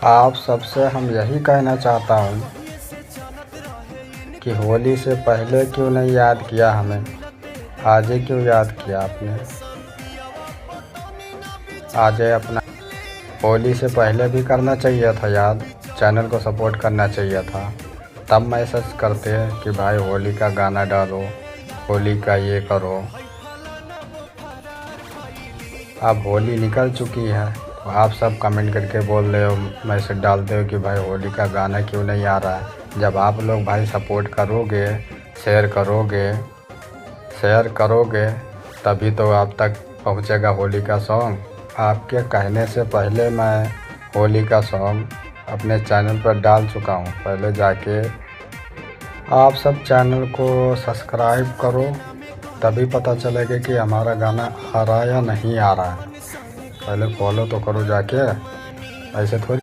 आप सबसे हम यही कहना चाहता हूँ कि होली से पहले क्यों नहीं याद किया हमें। आज ही क्यों याद किया आपने। आज ही अपना होली से पहले भी करना चाहिए था याद। चैनल को सपोर्ट करना चाहिए था। तब मैसेज करते हैं कि भाई होली का गाना डालो, होली का ये करो। अब होली निकल चुकी है तो आप सब कमेंट करके बोल रहे हो, मैसेज डालते हो कि भाई होली का गाना क्यों नहीं आ रहा है। जब आप लोग भाई सपोर्ट करोगे, शेयर करोगे तभी तो आप तक पहुंचेगा होली का सॉन्ग। आपके कहने से पहले मैं होली का सॉन्ग अपने चैनल पर डाल चुका हूं। पहले जाके आप सब चैनल को सब्सक्राइब करो, तभी पता चलेगा कि हमारा गाना आ रहा है या नहीं आ रहा है। पहले फॉलो तो करो जाके, ऐसे थोड़ी।